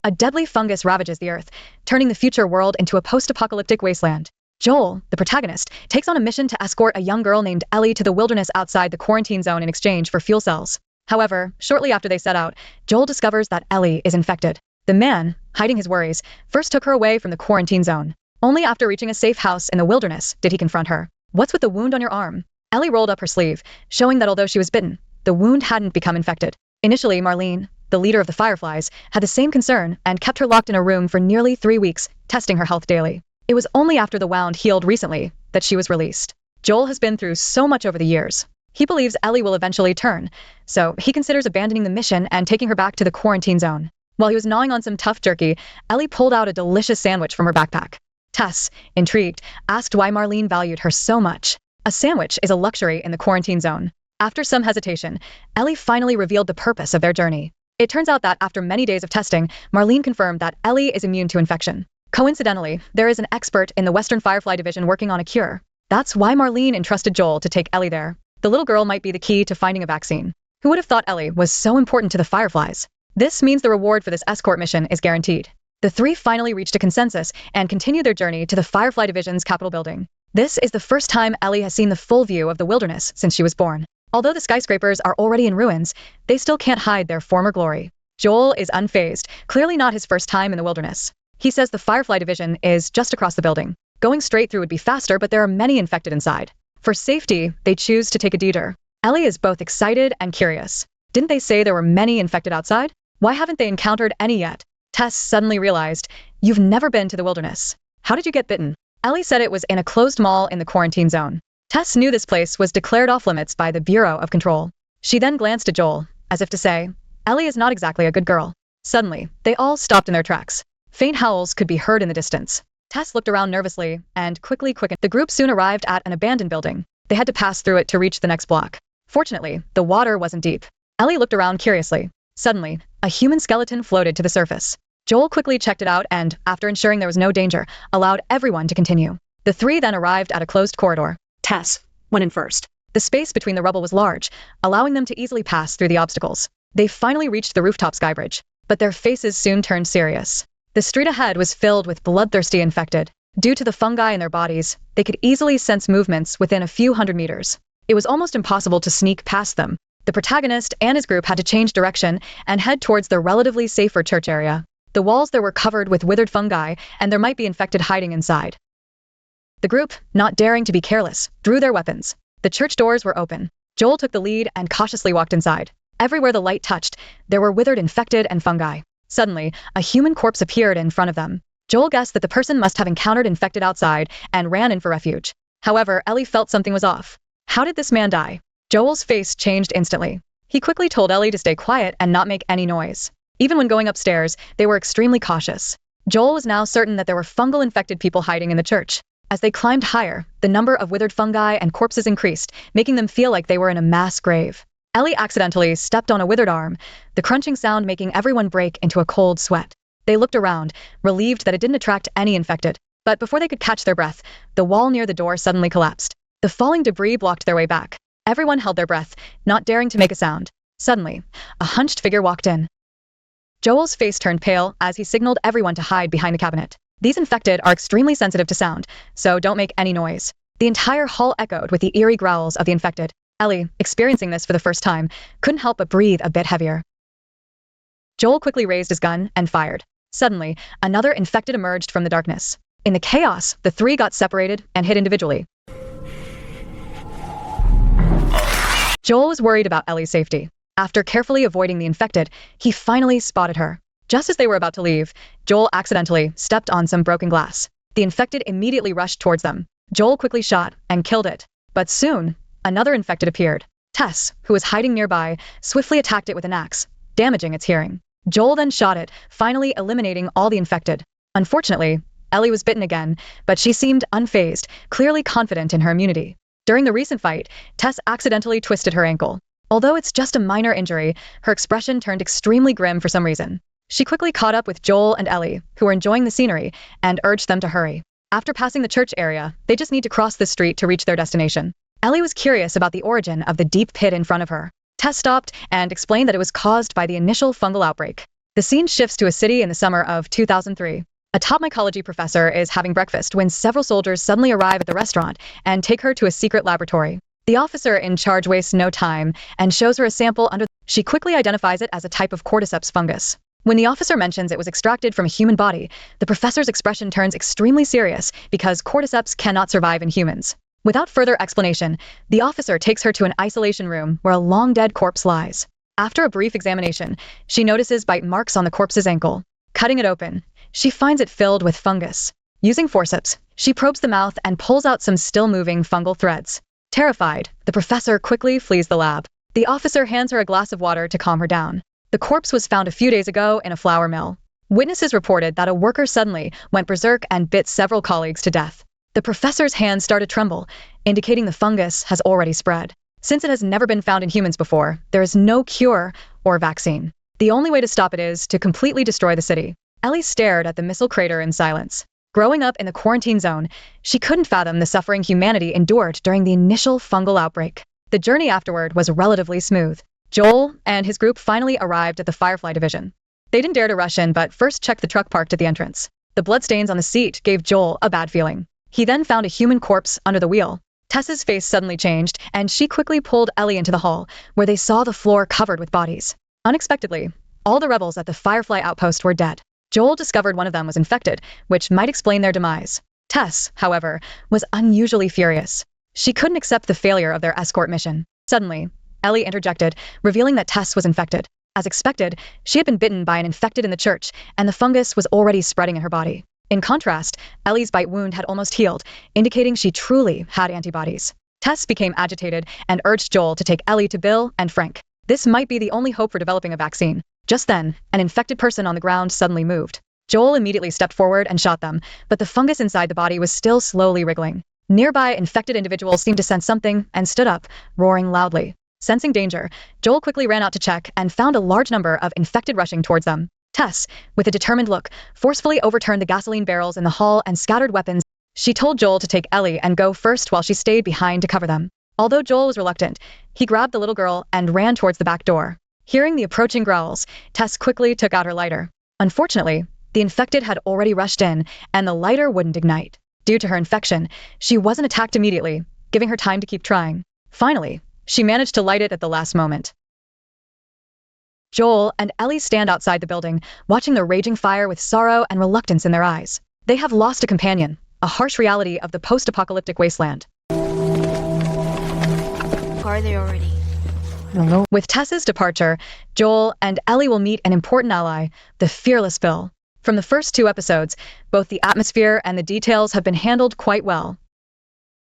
A deadly fungus ravages the Earth, turning the future world into a post-apocalyptic wasteland. Joel, the protagonist, takes on a mission to escort a young girl named Ellie to the wilderness outside the quarantine zone in exchange for fuel cells. However, shortly after they set out, Joel discovers that Ellie is infected. The man, hiding his worries, first took her away from the quarantine zone. Only after reaching a safe house in the wilderness did he confront her. "What's with the wound on your arm?" Ellie rolled up her sleeve, showing that although she was bitten, the wound hadn't become infected. Initially, Marlene, the leader of the Fireflies, had the same concern and kept her locked in a room for nearly 3 weeks, testing her health daily. It was only after the wound healed recently that she was released. Joel has been through so much over the years. He believes Ellie will eventually turn, so he considers abandoning the mission and taking her back to the quarantine zone. While he was gnawing on some tough jerky, Ellie pulled out a delicious sandwich from her backpack. Tess, intrigued, asked why Marlene valued her so much. A sandwich is a luxury in the quarantine zone. After some hesitation, Ellie finally revealed the purpose of their journey. It turns out that after many days of testing, Marlene confirmed that Ellie is immune to infection. Coincidentally, there is an expert in the Western Firefly Division working on a cure. That's why Marlene entrusted Joel to take Ellie there. The little girl might be the key to finding a vaccine. Who would have thought Ellie was so important to the Fireflies? This means the reward for this escort mission is guaranteed. The three finally reached a consensus and continue their journey to the Firefly Division's Capitol building. This is the first time Ellie has seen the full view of the wilderness since she was born. Although the skyscrapers are already in ruins, they still can't hide their former glory. Joel is unfazed, clearly not his first time in the wilderness. He says the Firefly Division is just across the building. Going straight through would be faster, but there are many infected inside. For safety, they choose to take a detour. Ellie is both excited and curious. Didn't they say there were many infected outside? Why haven't they encountered any yet? Tess suddenly realized, "You've never been to the wilderness. How did you get bitten?" Ellie said it was in a closed mall in the quarantine zone. Tess knew this place was declared off-limits by the Bureau of Control. She then glanced at Joel, as if to say, "Ellie is not exactly a good girl." Suddenly, they all stopped in their tracks. Faint howls could be heard in the distance. Tess looked around nervously and quickly quickened. The group soon arrived at an abandoned building. They had to pass through it to reach the next block. Fortunately, the water wasn't deep. Ellie looked around curiously. Suddenly, a human skeleton floated to the surface. Joel quickly checked it out and, after ensuring there was no danger, allowed everyone to continue. The three then arrived at a closed corridor. Tess went in first. The space between the rubble was large, allowing them to easily pass through the obstacles. They finally reached the rooftop skybridge, but their faces soon turned serious. The street ahead was filled with bloodthirsty infected. Due to the fungi in their bodies, they could easily sense movements within a few hundred meters. It was almost impossible to sneak past them. The protagonist and his group had to change direction and head towards the relatively safer church area. The walls there were covered with withered fungi, and there might be infected hiding inside. The group, not daring to be careless, drew their weapons. The church doors were open. Joel took the lead and cautiously walked inside. Everywhere the light touched, there were withered infected and fungi. Suddenly, a human corpse appeared in front of them. Joel guessed that the person must have encountered infected outside and ran in for refuge. However, Ellie felt something was off. How did this man die? Joel's face changed instantly. He quickly told Ellie to stay quiet and not make any noise. Even when going upstairs, they were extremely cautious. Joel was now certain that there were fungal infected people hiding in the church. As they climbed higher, the number of withered fungi and corpses increased, making them feel like they were in a mass grave. Ellie accidentally stepped on a withered arm, the crunching sound making everyone break into a cold sweat. They looked around, relieved that it didn't attract any infected. But before they could catch their breath, the wall near the door suddenly collapsed. The falling debris blocked their way back. Everyone held their breath, not daring to make a sound. Suddenly, a hunched figure walked in. Joel's face turned pale as he signaled everyone to hide behind the cabinet. These infected are extremely sensitive to sound, so don't make any noise. The entire hall echoed with the eerie growls of the infected. Ellie, experiencing this for the first time, couldn't help but breathe a bit heavier. Joel quickly raised his gun and fired. Suddenly, another infected emerged from the darkness. In the chaos, the three got separated and hid individually. Joel was worried about Ellie's safety. After carefully avoiding the infected, he finally spotted her. Just as they were about to leave, Joel accidentally stepped on some broken glass. The infected immediately rushed towards them. Joel quickly shot and killed it. But soon, another infected appeared. Tess, who was hiding nearby, swiftly attacked it with an axe, damaging its hearing. Joel then shot it, finally eliminating all the infected. Unfortunately, Ellie was bitten again, but she seemed unfazed, clearly confident in her immunity. During the recent fight, Tess accidentally twisted her ankle. Although it's just a minor injury, her expression turned extremely grim for some reason. She quickly caught up with Joel and Ellie, who were enjoying the scenery, and urged them to hurry. After passing the church area, they just need to cross the street to reach their destination. Ellie was curious about the origin of the deep pit in front of her. Tess stopped and explained that it was caused by the initial fungal outbreak. The scene shifts to a city in the summer of 2003. A top mycology professor is having breakfast when several soldiers suddenly arrive at the restaurant and take her to a secret laboratory. The officer in charge wastes no time and shows her a sample under. She quickly identifies it as a type of cordyceps fungus. When the officer mentions it was extracted from a human body, the professor's expression turns extremely serious because cordyceps cannot survive in humans. Without further explanation, the officer takes her to an isolation room where a long-dead corpse lies. After a brief examination, she notices bite marks on the corpse's ankle. Cutting it open, she finds it filled with fungus. Using forceps, she probes the mouth and pulls out some still-moving fungal threads. Terrified, the professor quickly flees the lab. The officer hands her a glass of water to calm her down. The corpse was found a few days ago in a flour mill. Witnesses reported that a worker suddenly went berserk and bit several colleagues to death. The professor's hands start to tremble, indicating the fungus has already spread. Since it has never been found in humans before, there is no cure or vaccine. The only way to stop it is to completely destroy the city. Ellie stared at the missile crater in silence. Growing up in the quarantine zone, she couldn't fathom the suffering humanity endured during the initial fungal outbreak. The journey afterward was relatively smooth. Joel and his group finally arrived at the Firefly division. They didn't dare to rush in, but first checked the truck parked at the entrance. The bloodstains on the seat gave Joel a bad feeling. He then found a human corpse under the wheel. Tess's face suddenly changed, and she quickly pulled Ellie into the hall, where they saw the floor covered with bodies. Unexpectedly, all the rebels at the Firefly outpost were dead. Joel discovered one of them was infected, which might explain their demise. Tess, however, was unusually furious. She couldn't accept the failure of their escort mission. Suddenly, Ellie interjected, revealing that Tess was infected. As expected, she had been bitten by an infected in the church, and the fungus was already spreading in her body. In contrast, Ellie's bite wound had almost healed, indicating she truly had antibodies. Tess became agitated and urged Joel to take Ellie to Bill and Frank. This might be the only hope for developing a vaccine. Just then, an infected person on the ground suddenly moved. Joel immediately stepped forward and shot them, but the fungus inside the body was still slowly wriggling. Nearby infected individuals seemed to sense something and stood up, roaring loudly. Sensing danger, Joel quickly ran out to check and found a large number of infected rushing towards them. Tess, with a determined look, forcefully overturned the gasoline barrels in the hall and scattered weapons. She told Joel to take Ellie and go first while she stayed behind to cover them. Although Joel was reluctant, he grabbed the little girl and ran towards the back door. Hearing the approaching growls, Tess quickly took out her lighter. Unfortunately, the infected had already rushed in, and the lighter wouldn't ignite. Due to her infection, she wasn't attacked immediately, giving her time to keep trying. Finally, she managed to light it at the last moment. Joel and Ellie stand outside the building, watching the raging fire with sorrow and reluctance in their eyes. They have lost a companion, a harsh reality of the post-apocalyptic wasteland. Are they already? Hello. With Tess's departure, Joel and Ellie will meet an important ally, the fearless Bill. From the first 2 episodes, both the atmosphere and the details have been handled quite well.